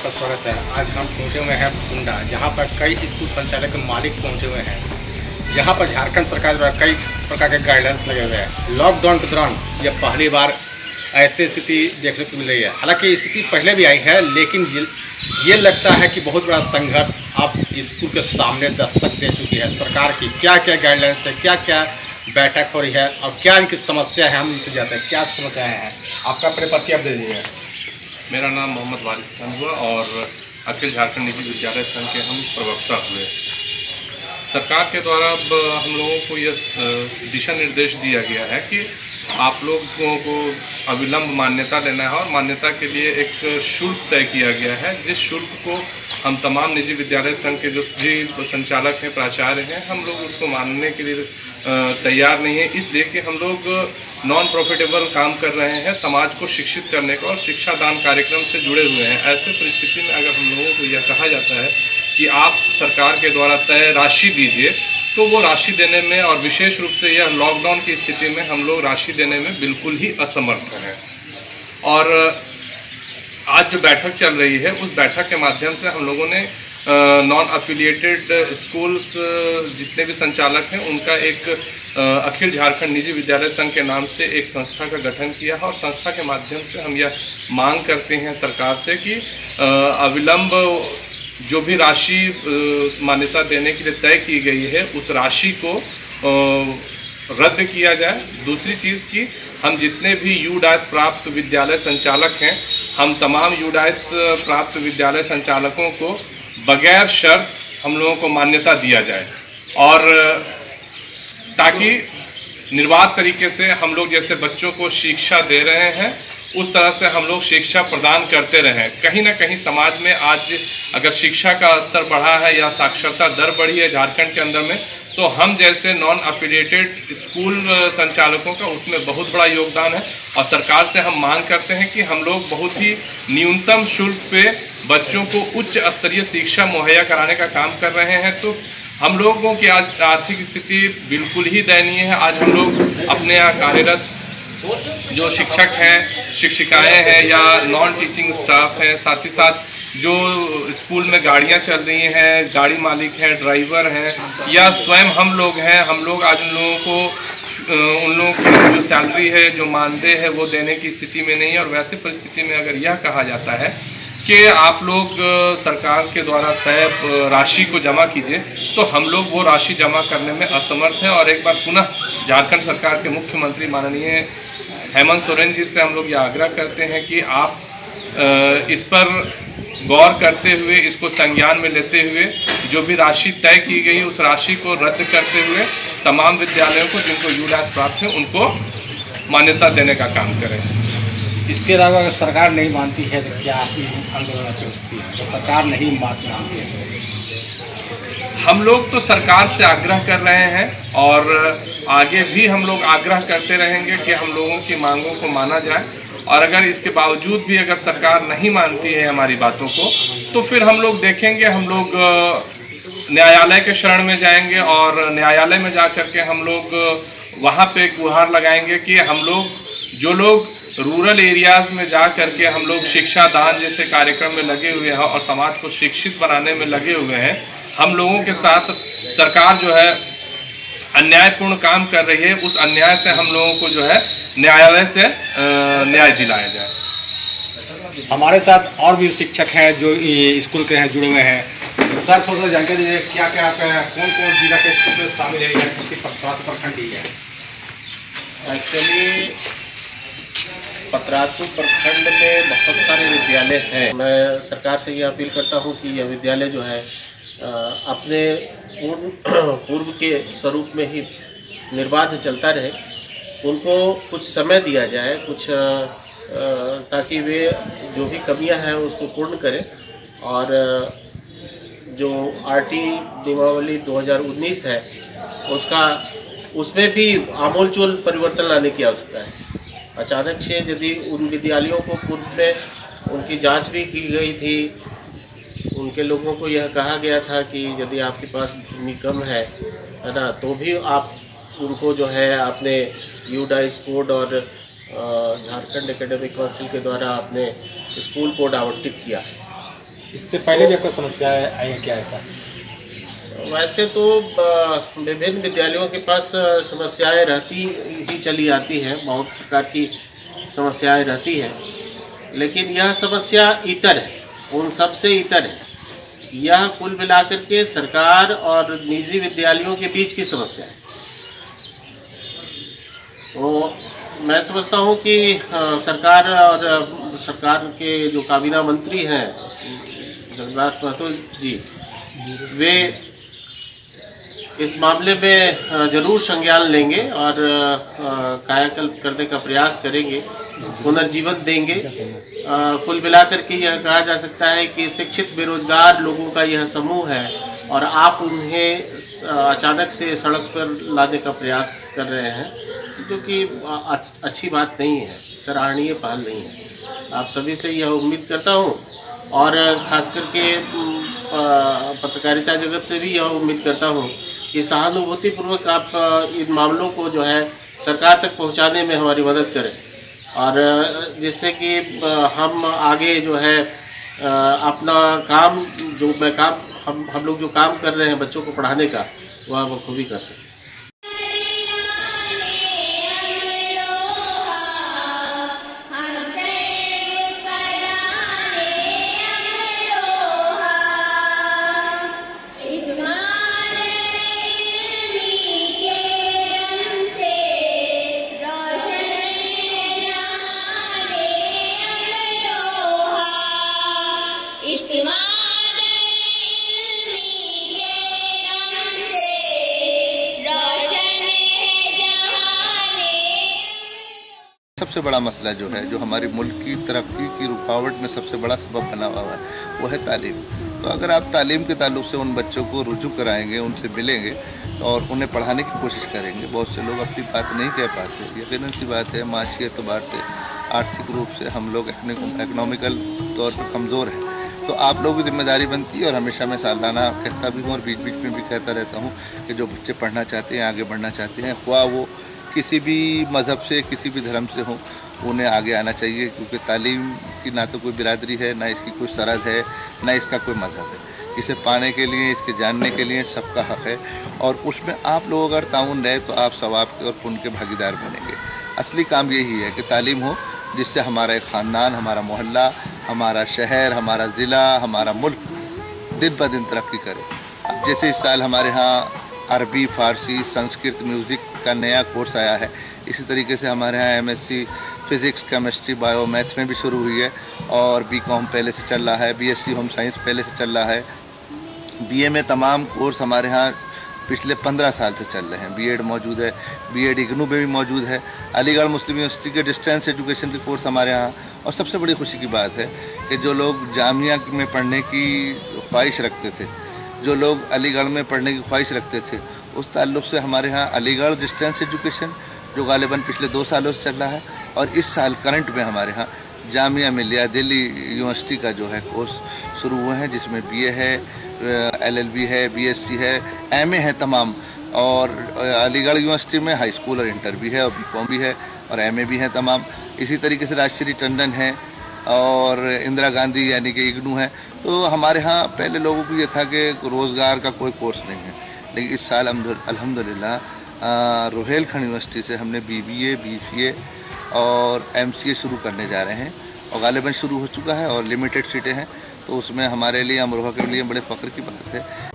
आपका स्वागत है। आज हम पहुँचे हुए हैं कुंडा, जहाँ पर कई स्कूल संचालक के मालिक पहुँचे हुए हैं। यहाँ पर झारखंड सरकार द्वारा कई प्रकार के गाइडेंस लगे हुए हैं। लॉकडाउन के दौरान यह पहली बार ऐसी स्थिति देखने को मिल रही है। हालांकि स्थिति पहले भी आई है, लेकिन ये लगता है कि बहुत बड़ा संघर्ष अब स्कूल के सामने दस्तक दे चुकी है। सरकार की क्या क्या गाइडलाइंस है, क्या क्या बैठक हो रही है और क्या इनकी समस्या है, हम इनसे जाते हैं क्या समस्याएं हैं। आपका अपने परिचय आप दे दीजिए। मेरा नाम मोहम्मद वारिस खान हुआ और अखिल झारखंड निजी विद्यालय संघ के हम प्रवक्ता हुए। सरकार के द्वारा अब हम लोगों को यह दिशा निर्देश दिया गया है कि आप लोगों को अविलंब मान्यता लेना है और मान्यता के लिए एक शुल्क तय किया गया है, जिस शुल्क को हम तमाम निजी विद्यालय संघ के जो भी संचालक हैं, प्राचार्य हैं, हम लोग उसको मानने के लिए तैयार नहीं है। इसलिए कि हम लोग नॉन प्रॉफिटेबल काम कर रहे हैं, समाज को शिक्षित करने का और शिक्षा दान कार्यक्रम से जुड़े हुए हैं। ऐसे परिस्थिति में अगर हम लोगों को यह कहा जाता है कि आप सरकार के द्वारा तय राशि दीजिए, तो वो राशि देने में और विशेष रूप से यह लॉकडाउन की स्थिति में हम लोग राशि देने में बिल्कुल ही असमर्थ हैं। और आज जो बैठक चल रही है, उस बैठक के माध्यम से हम लोगों ने नॉन एफिलिएटेड स्कूल्स जितने भी संचालक हैं, उनका एक अखिल झारखंड निजी विद्यालय संघ के नाम से एक संस्था का गठन किया है। और संस्था के माध्यम से हम यह मांग करते हैं सरकार से कि अविलंब जो भी राशि मान्यता देने के लिए तय की गई है, उस राशि को रद्द किया जाए। दूसरी चीज़ कि हम जितने भी यूडाइस प्राप्त विद्यालय संचालक हैं, हम तमाम यूडाइस प्राप्त विद्यालय संचालकों को बगैर शर्त हम लोगों को मान्यता दिया जाए, और ताकि निर्बाध तरीके से हम लोग जैसे बच्चों को शिक्षा दे रहे हैं, उस तरह से हम लोग शिक्षा प्रदान करते रहें। कहीं ना कहीं समाज में आज अगर शिक्षा का स्तर बढ़ा है या साक्षरता दर बढ़ी है झारखंड के अंदर में, तो हम जैसे नॉन एफिलिएटेड स्कूल संचालकों का उसमें बहुत बड़ा योगदान है। और सरकार से हम मांग करते हैं कि हम लोग बहुत ही न्यूनतम शुल्क पे बच्चों को उच्च स्तरीय शिक्षा मुहैया कराने का काम कर रहे हैं। तो हम लोगों की आज आर्थिक स्थिति बिल्कुल ही दयनीय है। आज हम लोग अपने यहाँ कार्यरत जो शिक्षक हैं, शिक्षिकाएं हैं या नॉन टीचिंग स्टाफ हैं, साथ ही साथ जो स्कूल में गाड़ियां चल रही हैं, गाड़ी मालिक हैं, ड्राइवर हैं, या स्वयं हम लोग हैं, हम लोग आज उन लोगों की जो सैलरी है, जो मानदेय है, वो देने की स्थिति में नहीं है। और वैसे परिस्थिति में अगर यह कहा जाता है कि आप लोग सरकार के द्वारा तय राशि को जमा कीजिए, तो हम लोग वो राशि जमा करने में असमर्थ हैं। और एक बार पुनः झारखंड सरकार के मुख्यमंत्री माननीय हेमंत सोरेन जी से हम लोग ये आग्रह करते हैं कि आप इस पर गौर करते हुए, इसको संज्ञान में लेते हुए, जो भी राशि तय की गई उस राशि को रद्द करते हुए तमाम विद्यालयों को जिनको यूडाइस प्राप्त है उनको मान्यता देने का काम करें। इसके अलावा अगर सरकार नहीं मानती है तो क्या आंदोलन चल सकती है? तो सरकार नहीं मानती है, हम लोग तो सरकार से आग्रह कर रहे हैं और आगे भी हम लोग आग्रह करते रहेंगे कि हम लोगों की मांगों को माना जाए। और अगर इसके बावजूद भी अगर सरकार नहीं मानती है हमारी बातों को, तो फिर हम लोग देखेंगे, हम लोग न्यायालय के शरण में जाएंगे और न्यायालय में जा कर के हम लोग वहाँ पे गुहार लगाएंगे कि हम लोग जो लोग रूरल एरियाज़ में जा करके हम लोग शिक्षा दान जैसे कार्यक्रम में लगे हुए हैं और समाज को शिक्षित बनाने में लगे हुए हैं, हम लोगों के साथ सरकार जो है अन्यायपूर्ण काम कर रही है, उस अन्याय से हम लोगों को जो है न्यायालय से न्याय दिलाया जाए। हमारे साथ और भी शिक्षक हैं जो स्कूल के हैं, जुड़े हुए हैं। सर थोड़ा जानकारी दीजिए, क्या क्या कौन कौन जिला के स्कूल में शामिल है या किसी प्रखंड ही है? एक्चुअली पतरातू प्रखंड में बहुत सारे विद्यालय हैं। मैं सरकार से ये अपील करता हूँ कि यह विद्यालय जो है अपने पूर्व के स्वरूप में ही निर्बाध चलता रहे। उनको कुछ समय दिया जाए, कुछ ताकि वे जो भी कमियां हैं उसको पूर्ण करें। और जो आरटी नियमावली 2019 है उसमें भी आमूलचूल परिवर्तन लाने की आवश्यकता है। अचानक से यदि उन विद्यालयों को पूर्व में उनकी जांच भी की गई थी, उनके लोगों को यह कहा गया था कि यदि आपके पास भूमि कम है ना, तो भी आप उनको जो है अपने यूडाइस कोड और झारखंड एकेडमिक काउंसिल के द्वारा अपने स्कूल कोड आवंटित किया। इससे पहले भी आपको समस्याएं आई हैं क्या ऐसा? वैसे तो विभिन्न विद्यालयों के पास समस्याएं रहती ही चली आती हैं, बहुत प्रकार की समस्याएं रहती हैं, लेकिन यह समस्या इतर है, उन सब से इतर है। यह कुल मिलाकर के सरकार और निजी विद्यालयों के बीच की समस्या है। तो मैं समझता हूँ कि सरकार और सरकार के जो काबीना मंत्री हैं जगन्नाथ महतो जी, वे इस मामले में जरूर संज्ञान लेंगे और कायाकल्प करने का प्रयास करेंगे, पुनर्जीवन देंगे। कुल मिलाकर के यह कहा जा सकता है कि शिक्षित बेरोजगार लोगों का यह समूह है और आप उन्हें अचानक से सड़क पर लाने का प्रयास कर रहे हैं, जो कि अच्छी बात नहीं है, सराहनीय पहल नहीं है। आप सभी से यह उम्मीद करता हूँ और ख़ास करके पत्रकारिता जगत से भी यह उम्मीद करता हूँ कि सहानुभूतिपूर्वक आप इन मामलों को जो है सरकार तक पहुँचाने में हमारी मदद करें, और जिससे कि हम आगे जो है अपना काम हम लोग जो काम कर रहे हैं बच्चों को पढ़ाने का, वह बखूबी कर सकें। सबसे बड़ा मसला जो है, जो हमारी मुल्क की तरक्की की रुकावट में सबसे बड़ा सबब बना हुआ है, वो है तालीम। तो अगर आप तालीम के ताल्लुक से उन बच्चों को रुजू कराएंगे, उनसे मिलेंगे और उन्हें पढ़ाने की कोशिश करेंगे, बहुत से लोग अपनी बात नहीं कह पाते। यकीनन सी बात है, माशी एतबार से, आर्थिक रूप से हम लोग इकनॉमिकल तौर पर कमज़ोर हैं। तो आप लोगों की जिम्मेदारी बनती है, और हमेशा मैं सालाना कहता भी हूँ और बीच बीच में भी कहता रहता हूँ कि जो बच्चे पढ़ना चाहते हैं, आगे बढ़ना चाहते हैं, ख्वाह वो किसी भी मज़हब से, किसी भी धर्म से हो, उन्हें आगे आना चाहिए, क्योंकि तालीम की ना तो कोई बिरादरी है, ना इसकी कोई सरहद है, ना इसका कोई मज़हब है। इसे पाने के लिए, इसके जानने के लिए सबका हक़ है, और उसमें आप लोग अगर ताउन रहे तो आप सवाब के और पुण्य के भागीदार बनेंगे। असली काम यही है कि तालीम हो, जिससे हमारा एक ख़ानदान, हमारा मोहल्ला, हमारा शहर, हमारा ज़िला, हमारा मुल्क दिन ब दिन तरक्की करे। अब जैसे इस साल हमारे यहाँ अरबी, फ़ारसी, संस्कृत, म्यूज़िक का नया कोर्स आया है, इसी तरीके से हमारे यहाँ MSc physics, chemistry, bio, maths में भी शुरू हुई है, और BCom पहले से चल रहा है, BSc होम साइंस पहले से चल रहा है, BA में तमाम कोर्स हमारे यहाँ पिछले 15 साल से चल रहे हैं। B.Ed मौजूद है, B.Ed इग्नू में भी मौजूद है, अलीगढ़ मुस्लिम यूनिवर्सिटी के डिस्टेंस एजुकेशन के कोर्स हमारे यहाँ। और सबसे बड़ी खुशी की बात है कि जो लोग जामिया में पढ़ने की ख्वाहिश रखते थे, जो लोग अलीगढ़ में पढ़ने की ख्वाहिश रखते थे, उस ताल्लुक़ से हमारे यहाँ अलीगढ़ डिस्टेंस एजुकेशन, जो गालिबन पिछले 2 सालों से चल रहा है, और इस साल करंट में हमारे यहाँ जामिया मिलिया दिल्ली यूनिवर्सिटी का जो है कोर्स शुरू हुए हैं, जिसमें BA है, LLB है, BSc है, MA है तमाम, और अलीगढ़ यूनिवर्सिटी में हाई स्कूल और इंटर भी है, और BCom भी है, और MA भी है तमाम। इसी तरीके से राजश्री टंडन है, और इंदिरा गांधी यानी कि इग्नू है। तो हमारे यहाँ पहले लोगों को ये था कि रोज़गार का कोई कोर्स नहीं है, लेकिन इस साल अल्हम्दुलिल्लाह रोहेलखंड यूनिवर्सिटी से हमने BBA, BCA और MCA शुरू करने जा रहे हैं, और गालिबन शुरू हो चुका है, और लिमिटेड सीटें हैं। तो उसमें हमारे लिए, अमरोहा के लिए बड़े फ़ख्र की बात है।